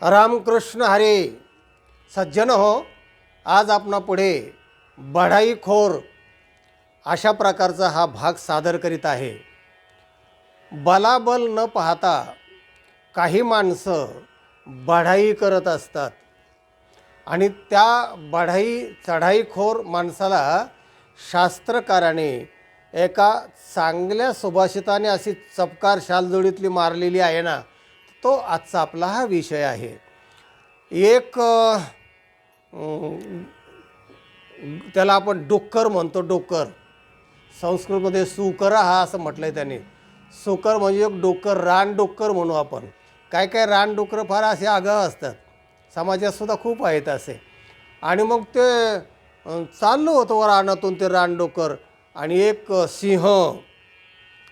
रामकृष्ण हरी. सज्जन हो, आज आपण पुढे बढाईखोर अशा प्रकारचा हा भाग सादर करीत आहे. बलाबल न पाहता काही माणसं बढाई करत असतात आणि त्या चढाईखोर माणसाला शास्त्रकाराने एका चांगल्या सुभाषिताने अशी चपकार शालजोडीतली मारलेली आहे ना, तो आजचा आपला हा विषय आहे. एक त्याला आपण डुक्कर म्हणतो. डुक्कर संस्कृतमध्ये सुकरा हा असं म्हटलं आहे त्याने. सुकर म्हणजे एक डुक्कर, रानडुक्कर म्हणू आपण. काय काय रानडुक्कर फार असे आगाऊ असतात, समाजातसुद्धा खूप आहेत असे. आणि मग ते चाललं होतं वर रानातून ते रानडुक्कर, आणि एक सिंह,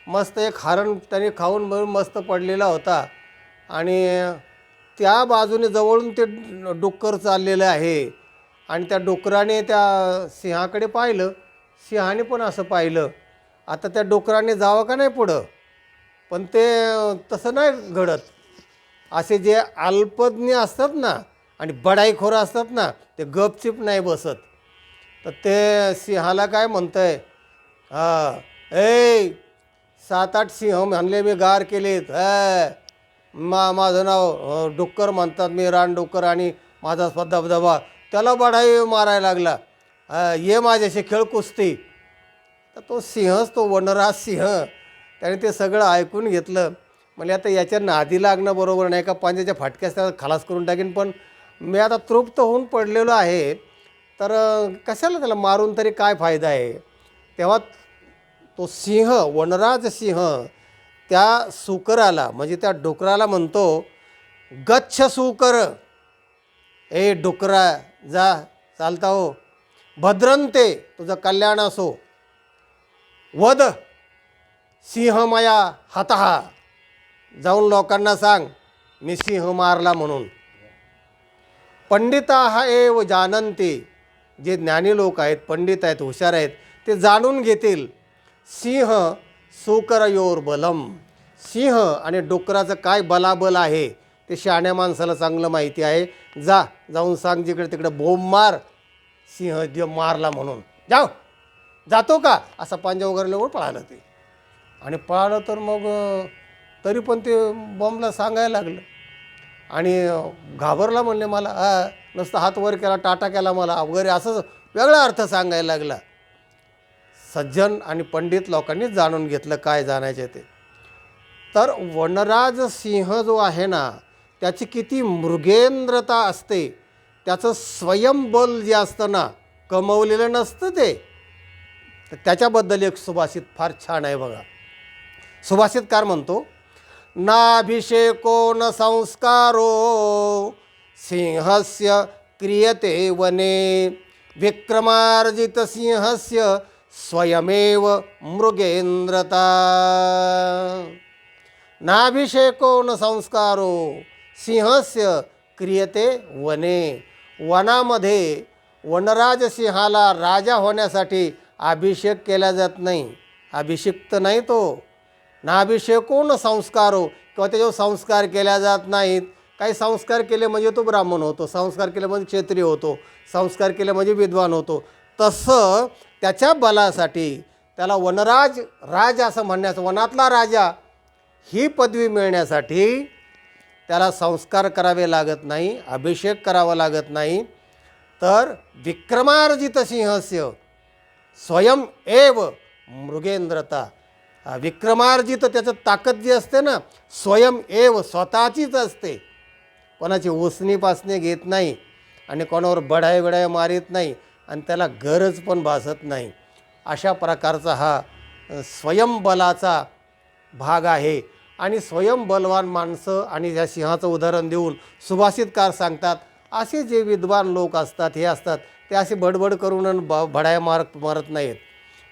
मस्त एक हरण त्याने खाऊन मस्त पडलेला होता, आणि त्या बाजूने जवळून ते डुक्कर चाललेलं आहे. आणि त्या डुकराने त्या सिंहाकडे पाहिलं, सिंहाने पण असं पाहिलं. आता त्या डुकराने जावं का नाही पुढं, पण ते तसं नाही घडत. असे जे अल्पज्ञ असतात ना आणि बडाईखोर असतात ना, ते गपचिप नाही बसत. तर ते सिंहाला काय म्हणतं आहे, ए 7-8 सिंह म्हणले मी गार केलेत. माझं नाव डुक्कर म्हणतात, मी रानडुक्कर, आणि माझा दबदबा. त्याला बढाई मारायला लागला, ये माझ्याशी खेळ कुस्ती. तर तो सिंहच, तो वनराज सिंह, त्याने ते सगळं ऐकून घेतलं. म्हणजे आता याच्या नादी लागणं बरोबर नाही, का पांज्याच्या फाटक्यास त्याला खलास करून टाकीन, पण मी आता तृप्त होऊन पडलेलो आहे, तर कशाला त्याला मारून तरी काय फायदा आहे. तेव्हा तो सिंह, वनराज सिंह, त्या सुकराला म्हणजे त्या डुकराला म्हणतो, गच्छ सुकर, ए डुकरा जा, चालता हो, भद्रंते, तुझं कल्याण असो, वद सिंहमया हतः, जाऊन लोकांना सांग मी सिंह मारला म्हणून. पंडिताः एव जानन्ति, जे ज्ञानी लोक आहेत, पंडित आहेत, हुशार आहेत, ते जाणून घेतील सिंह सुकरयोर बलम, सिंह आणि डुकराचं काय बलाबल आहे ते शहाण्या माणसाला चांगलं माहिती आहे. जाऊन सांग जिकडे तिकडे बोंब मार, सिंह जो मारला म्हणून. जातो का, असा पांजा वगैरे लवकर पळालं ते. आणि पळालं तर मग तरी पण ते बॉम्बला सांगायला लागलं, आणि घाबरला. म्हणले मला नुसतं हात वर केला, टाटा केला मला वगैरे, असं वेगळा अर्थ सांगायला लागला. सज्जन आणि पंडित लोकांनीच जाणून घेतलं काय जाणायचे ते. तर वनराज सिंह जो आहे ना, त्याची किती मृगेंद्रता असते, त्याचं स्वयंबल जे असतं ना, कमवलेलं नसतं ते. तर त्याच्याबद्दल एक सुभाषित फार छान आहे बघा. सुभाषितकार म्हणतो, नाभिषेको न संस्कारो सिंहस्य क्रियते वने, विक्रमार्जित सिंहस्य स्वयमेव मृगेंद्रता. नाभिषेको न संस्कारो सिंहस्य क्रियते वने. वनामध्ये वनराज सिंहाला राजा होण्यासाठी अभिषेक केला जात नाही, अभिषिक्त नाही तो. नाभिषेको न संस्कारो, किंवा त्याच्यावर संस्कार केल्या जात नाहीत. काही संस्कार केले म्हणजे तो ब्राह्मण होतो, संस्कार केले म्हणजे क्षत्रिय होतो, संस्कार केले म्हणजे विद्वान होतो. तसं त्याच्या बलासाठी त्याला वनराज, राज असं म्हणण्याचं, वनातला राजा ही पदवी मिळण्यासाठी त्याला संस्कार करावे लागत नाही, अभिषेक करावा लागत नाही. तर विक्रमार्जित सिंहस्य स्वयं एव मृगेंद्रता. विक्रमार्जित, त्याचं ताकद जी असते ना, स्वयं एव, स्वतःचीच असते. कोणाची उसनी पासणी घेत नाही, आणि कोणावर बढाई मारीत नाही, आणि त्याला गरज पण भासत नाही. अशा प्रकारचा हा स्वयंबलाचा भाग आहे. आणि स्वयंबलवान माणसं, आणि या सिंहाचं उदाहरण देऊन सुभाषितकार सांगतात, असे जे विद्वान लोक असतात, हे असतात, ते असे बडबड करून बढाया मारत नाहीत.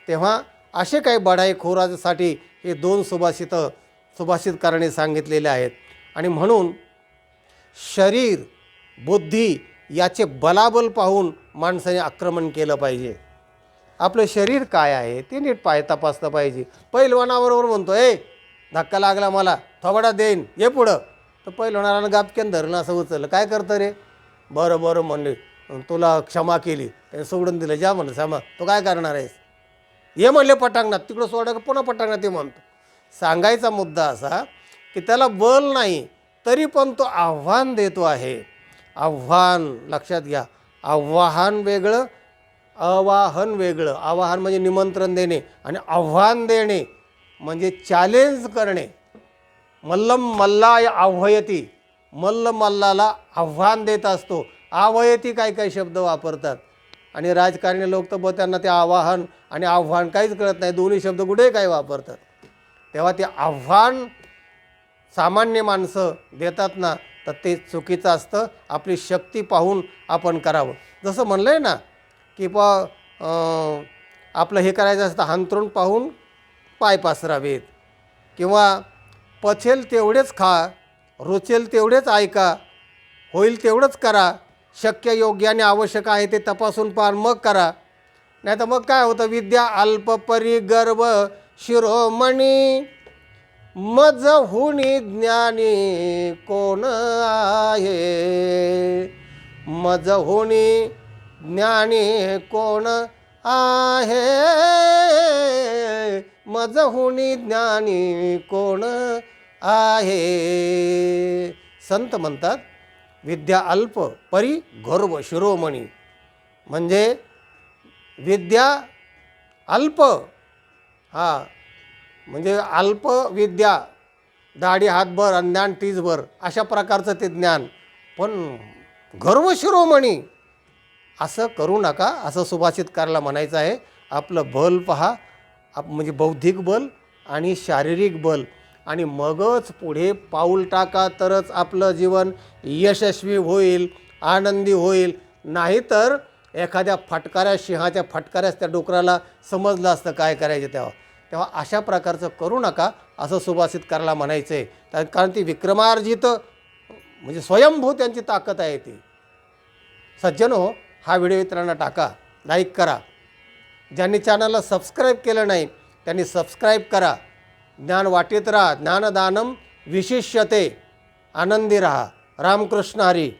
तेव्हा असे काही बढाईखोरासाठी हे 2 सुभाषितकारांनी सांगितलेले आहेत. आणि म्हणून शरीर, बुद्धी याचे बलाबल पाहून माणसाने आक्रमण केलं पाहिजे. आपलं शरीर काय आहे ते नीट तपासलं पाहिजे. पहिलवानाबरोबर म्हणतो, धक्का लागला मला, थोबडा देईन, ये पुढं. तर पहिलवानानं गापक्यान धरलं, असं उचललं. काय करतं रे? बरं बरं म्हणले, तुला क्षमा केली. त्याने सोडून दिलं. जा म्हणलं क्षमा, तो काय करणार आहेस? ये म्हणले पटांगणात. तिकडं सोडा, पुन्हा पटांगणात ये म्हणतो. सांगायचा मुद्दा असा की त्याला बल नाही, तरी पण तो आव्हान देतो आहे. आव्हान लक्षात घ्या. आव्हान वेगळं, आवाहन वेगळं. आवाहन म्हणजे निमंत्रण देणे आणि आव्हान देणे म्हणजे चॅलेंज करणे. मल्लम मल्लाय आव्हयती. मल्ल मल्लाला आव्हान देत असतो. आव्हयती काय काय शब्द वापरतात आणि राजकारणी लोक तर त्यांना ते आवाहन आणि आव्हान काहीच कळत नाही. दोन्ही शब्द कुठे काय वापरतात. तेव्हा ते आव्हान सामान्य माणसं देतात ना, तर ते चुकीचं असतं. आपली शक्ती पाहून आपण करावं. जसं म्हणलं आहे ना की आपलं हे करायचं असतं, अंथरूण पाहून पाय पसरावेत, किंवा पचेल तेवढेच खा, रुचेल तेवढेच ऐका, होईल तेवढंच करा, शक्य योग्य आणि आवश्यक आहे ते तपासून पाहा मग करा. नाही तर मग काय होतं? विद्या अल्पपरी गर्भ शिरोमणी, मज हुनी ज्ञानी कोण आहे. मज हुनी ज्ञानी कोण आहे. मज हुनी ज्ञानी कोण आहे. संत म्हणतात विद्या अल्प परी गर्भ शिरोमणी, म्हणजे विद्या अल्प, म्हणजे अल्प विद्या, दाढी हातभर आणि ज्ञान टीजभर, अशा प्रकारचं ते ज्ञान, पण गर्व शिरोमणी असं करू नका, असं सुभाषितकारला म्हणायचं आहे. आपलं बल पहा, म्हणजे बौद्धिक बल आणि शारीरिक बल, आणि मगच पुढे पाऊल टाका, तरच आपलं जीवन यशस्वी होईल, आनंदी होईल. नाहीतर एखाद्या फटकाऱ्या सिंहाच्या फटकाऱ्यास त्या डुकराला समजलं असतं काय करायचं तेव्हा अशा प्रकारचं करू नका, असं सुभाषितकारला म्हणायचं आहे. कारण ती विक्रमार्जित म्हणजे स्वयंभू त्यांची ताकद आहे ती. सज्जनो, हा व्हिडिओ इतरांना टाका, लाईक करा. ज्यांनी चॅनलला सबस्क्राईब केलं नाही त्यांनी सबस्क्राईब करा. ज्ञान वाटेत राहा. ज्ञानदानम विशिष्यते. आनंदी राहा. रामकृष्ण हरी.